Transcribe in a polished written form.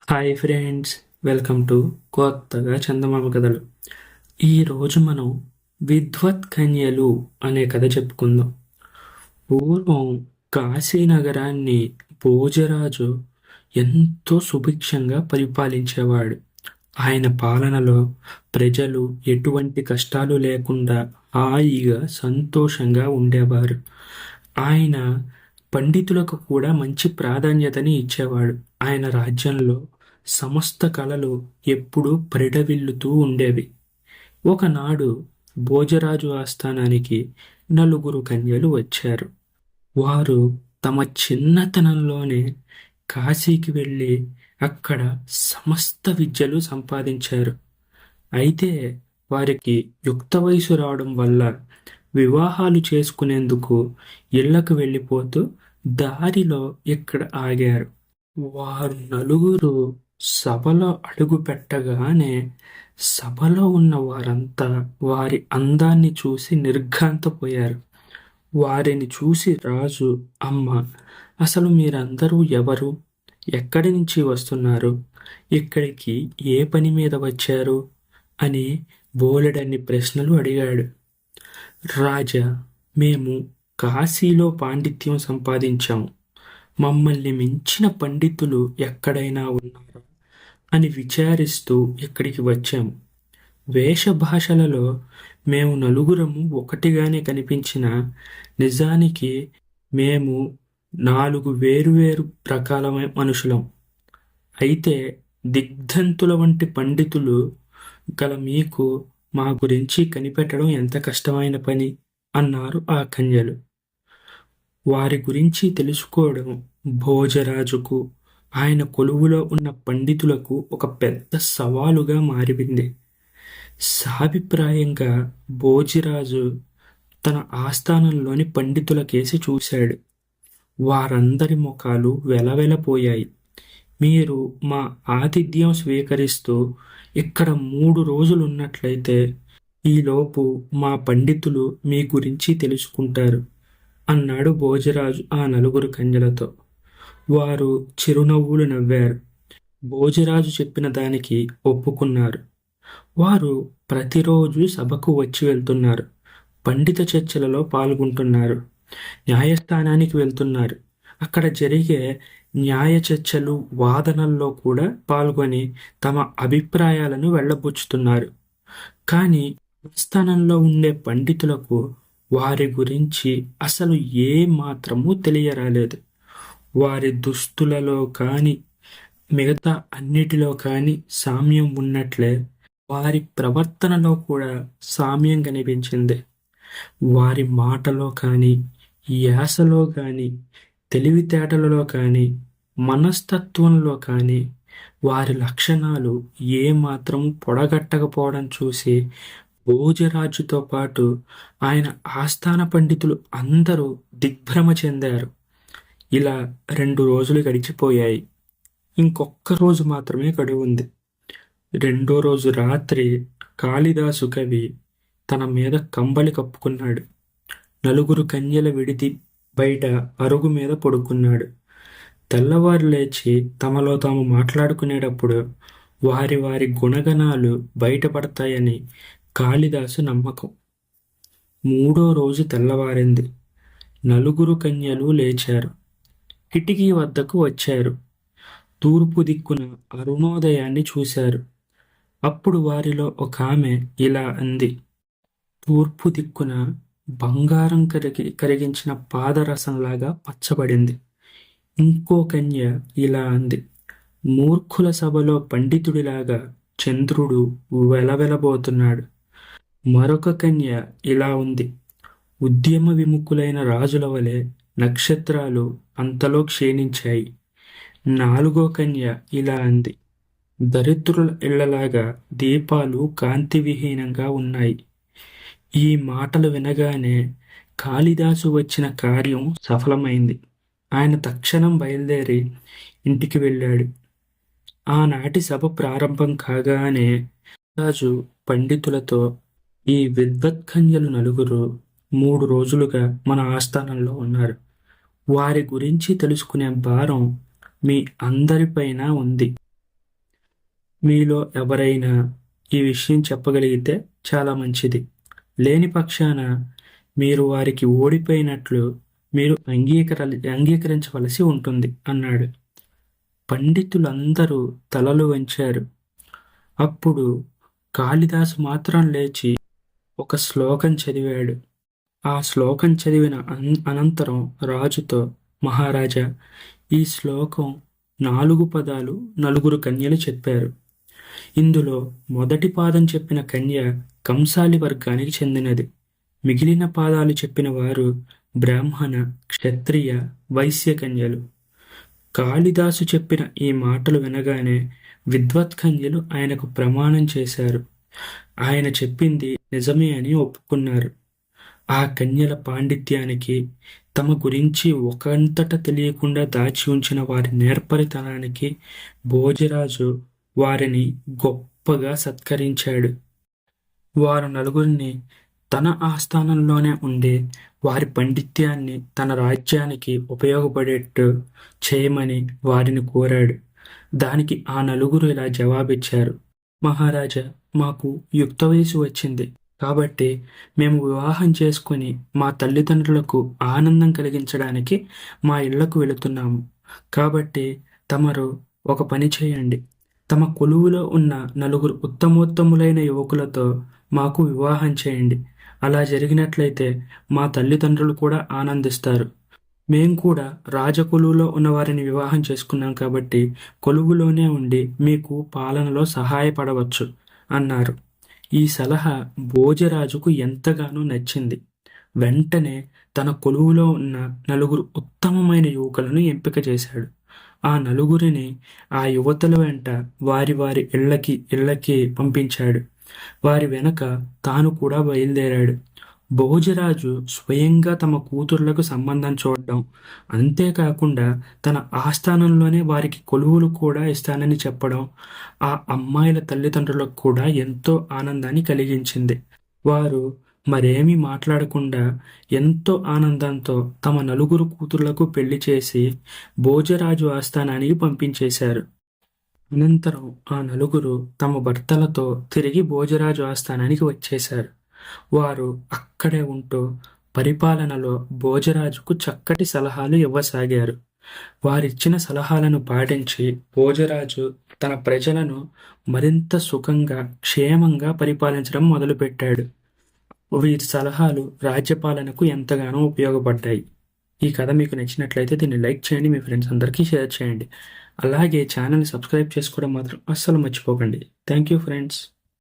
Hi friends, welcome to కొత్తగా చందమామ కథలు. ఈరోజు మనం విద్వత్ కన్యలు అనే కథ చెప్పుకుందాం. పూర్వం కాశీ నగరాన్ని భోజరాజు ఎంతో సుభిక్షంగా పరిపాలించేవాడు. ఆయన పాలనలో ప్రజలు ఎటువంటి కష్టాలు లేకుండా హాయిగా సంతోషంగా ఉండేవారు. ఆయన పండితులకు కూడా మంచి ప్రాధాన్యతని ఇచ్చేవాడు. ఆయన రాజ్యంలో సమస్త కళలు ఎప్పుడూ పరిఢవిల్లుతూ ఉండేవి. ఒకనాడు భోజరాజు ఆస్థానానికి నలుగురు కన్యలు వచ్చారు. వారు తమ చిన్నతనంలోనే కాశీకి వెళ్ళి అక్కడ సమస్త విద్యలు సంపాదించారు. అయితే వారికి యుక్త వయసు రావడం వల్ల వివాహాలు చేసుకునేందుకు ఇళ్లకు వెళ్ళిపోతూ దారిలో ఇక్కడ ఆగారు. వారు నలుగురు సభలో అడుగు పెట్టగానే సభలో ఉన్న వారంతా వారి అందాన్ని చూసి నిర్ఘాంతపోయారు. వారిని చూసి రాజు, అమ్మ, అసలు మీరందరూ ఎవరు? ఎక్కడి నుంచి వస్తున్నారు? ఇక్కడికి ఏ పని మీద వచ్చారు? అని బోలెడన్ని ప్రశ్నలు అడిగాడు. రాజా, మేము కాశీలో పాండిత్యం సంపాదించాము. మమ్మల్ని మించిన పండితులు ఎక్కడైనా ఉన్నారా అని విచారిస్తూ ఇక్కడికి వచ్చాము. వేషభాషలలో మేము నలుగురము ఒకటిగానే కనిపించిన నిజానికి మేము 4 వేరువేరు రకాలమైన మనుషులం. అయితే దిగ్ధంతుల వంటి పండితులు గల మీకు మా గురించి కనిపెట్టడం ఎంత కష్టమైన పని అన్నారు ఆ కన్యలు. వారి గురించి తెలుసుకోవడం భోజరాజుకు, ఆయన కొలువులో ఉన్న పండితులకు ఒక పెద్ద సవాలుగా మారింది. సాభిప్రాయంగా భోజిరాజు తన ఆస్థానంలోని పండితుల కేసి చూశాడు. వారందరి ముఖాలు వెలవెలపోయాయి. మీరు మా ఆతిథ్యం స్వీకరిస్తూ ఇక్కడ 3 రోజులున్నట్లయితే ఈలోపు మా పండితులు మీ గురించి తెలుసుకుంటారు అన్నాడు భోజరాజు ఆ నలుగురు కన్యలతో. వారు చిరునవ్వులు నవ్వారు. భోజరాజు చెప్పిన దానికి ఒప్పుకున్నారు. వారు ప్రతిరోజు సభకు వచ్చి వెళ్తున్నారు. పండిత చర్చలలో పాల్గొంటున్నారు. న్యాయస్థానానికి వెళ్తున్నారు. అక్కడ జరిగే న్యాయ చర్చలు, వాదనల్లో కూడా పాల్గొని తమ అభిప్రాయాలను వెళ్ళబుచ్చుతున్నారు. కానీ ఆస్థానంలో ఉండే పండితులకు వారి గురించి అసలు ఏ మాత్రమూ తెలియరాలేదు. వారి దుస్తులలో కానీ మిగతా అన్నిటిలో కానీ సామ్యం ఉన్నట్లే వారి ప్రవర్తనలో కూడా సామ్యం కనిపించింది. వారి మాటలో కానీ, యాసలో కానీ, తెలివితేటలలో కానీ, మనస్తత్వంలో కానీ వారి లక్షణాలు ఏమాత్రం పొడగట్టకపోవడం చూసి భోజరాజుతో పాటు ఆయన ఆస్థాన పండితులు అందరూ దిగ్భ్రమ చెందారు. ఇలా 2 రోజులు గడిచిపోయాయి. ఇంకొక్క రోజు మాత్రమే గడువు ఉంది. 2వ రోజు రాత్రి కాళిదాసు కవి తన మీద కంబళి కప్పుకున్నాడు. నలుగురు కన్యల విడిది బయట అరుగు మీద పడుకున్నాడు. తెల్లవారు లేచి తమలో తాము మాట్లాడుకునేటప్పుడు వారి వారి గుణగణాలు బయటపడతాయని కాళిదాసు నమ్మకం. 3వ రోజు తెల్లవారింది. నలుగురు కన్యలు లేచారు. కిటికీ వద్దకు వచ్చారు. తూర్పు దిక్కున అరుణోదయాన్ని చూశారు. అప్పుడు వారిలో ఒక ఆమె ఇలా అంది. తూర్పు దిక్కున బంగారం కరిగించిన పాదరసంలాగా పచ్చబడింది. ఇంకో కన్య ఇలా అంది. మూర్ఖుల సభలో పండితుడిలాగా చంద్రుడు వెలవెలబోతున్నాడు. మరొక కన్య ఇలా ఉంది. ఉద్యమ విముఖులైన రాజుల వలె నక్షత్రాలు అంతలో క్షీణించాయి. 4వ కన్య ఇలా అంది. దరిద్రుల ఇళ్లలాగా దీపాలు కాంతివిహీనంగా ఉన్నాయి. ఈ మాటలు వినగానే కాళిదాసు వచ్చిన కార్యం సఫలమైంది. ఆయన తక్షణం బయలుదేరి ఇంటికి వెళ్ళాడు. ఆనాటి సభ ప్రారంభం కాగానే రాజు పండితులతో, ఈ విద్వత్కన్యలు నలుగురు 3 రోజులుగా మన ఆస్థానంలో ఉన్నారు. వారి గురించి తెలుసుకునే భారం మీ అందరిపైన ఉంది. మీలో ఎవరైనా ఈ విషయం చెప్పగలిగితే చాలా మంచిది. లేని పక్షాన మీరు వారికి ఓడిపోయినట్లు మీరు అంగీకరించవలసి ఉంటుంది అన్నాడు. పండితులందరూ తలలు వంచారు. అప్పుడు కాళిదాసు మాత్రం లేచి ఒక శ్లోకం చదివాడు. ఆ శ్లోకం చదివిన అనంతరం రాజుతో, మహారాజా, ఈ శ్లోకం 4 పదాలు నలుగురు కన్యలు చెప్పారు. ఇందులో మొదటి పాదం చెప్పిన కన్య కంసాలి వర్గానికి చెందినది. మిగిలిన పాదాలు చెప్పిన వారు బ్రాహ్మణ, క్షత్రియ, వైశ్య కన్యలు. కాళిదాసు చెప్పిన ఈ మాటలు వినగానే విద్వత్కన్యలు ఆయనకు ప్రమాణం చేశారు. ఆయన చెప్పింది నిజమే అని ఒప్పుకున్నారు. ఆ కన్యల పాండిత్యానికి, తమ గురించి ఒకంతట తెలియకుండా దాచి ఉంచిన వారి నేర్పరితనానికి భోజరాజు వారిని గొప్పగా సత్కరించాడు. వారు నలుగురిని తన ఆస్థానంలోనే ఉండి వారి పాండిత్యాన్ని తన రాజ్యానికి ఉపయోగపడేట్టు చేయమని వారిని కోరాడు. దానికి ఆ నలుగురు ఇలా జవాబిచ్చారు: మహారాజా, మాకు యుక్త వయసు వచ్చింది కాబట్టి మేము వివాహం చేసుకుని మా తల్లిదండ్రులకు ఆనందం కలిగించడానికి మా ఇళ్లకు వెళుతున్నాము. కాబట్టి తమరు ఒక పని చేయండి. తమ కొలువులో ఉన్న నలుగురు ఉత్తమోత్తములైన యువకులతో మాకు వివాహం చేయండి. అలా జరిగినట్లయితే మా తల్లిదండ్రులు కూడా ఆనందిస్తారు. మేం కూడా రాజకొలువులో ఉన్న వారిని వివాహం చేసుకున్నాం కాబట్టి కొలువులోనే ఉండి మీకు పాలనలో సహాయపడవచ్చు అన్నారు. ఈ సలహా భోజరాజుకు ఎంతగానో నచ్చింది. వెంటనే తన కొలువులో ఉన్న నలుగురు ఉత్తమమైన యువకులను ఎంపిక చేశాడు. ఆ నలుగురిని ఆ యువతుల వెంట వారి వారి ఇళ్ళకి పంపించాడు. వారి వెనక తాను కూడా బయలుదేరాడు. భోజరాజు స్వయంగా తమ కూతుర్లకు సంబంధం చూడడం, అంతేకాకుండా తన ఆస్థానంలోనే వారికి కొలువులు కూడా ఇస్తానని చెప్పడం ఆ అమ్మాయిల తల్లిదండ్రులకు కూడా ఎంతో ఆనందాన్ని కలిగించింది. వారు మరేమీ మాట్లాడకుండా ఎంతో ఆనందంతో తమ నలుగురు కూతుర్లకు పెళ్లి చేసి భోజరాజు ఆస్థానానికి పంపించేశారు. అనంతరం ఆ నలుగురు తమ భర్తలతో తిరిగి భోజరాజు ఆస్థానానికి వచ్చేశారు. వారు అక్కడే ఉంటూ పరిపాలనలో భోజరాజుకు చక్కటి సలహాలు ఇవ్వసాగారు. వారిచ్చిన సలహాలను పాటించి భోజరాజు తన ప్రజలను మరింత సుఖంగా, క్షేమంగా పరిపాలించడం మొదలుపెట్టాడు. వీరి సలహాలు రాజ్యపాలనకు ఎంతగానో ఉపయోగపడ్డాయి. ఈ కథ మీకు నచ్చినట్లయితే దీన్ని లైక్ చేయండి, మీ ఫ్రెండ్స్ అందరికీ షేర్ చేయండి. అలాగే ఛానల్ని సబ్స్క్రైబ్ చేసుకోవడం మాత్రం అస్సలు మర్చిపోకండి. Thank you friends.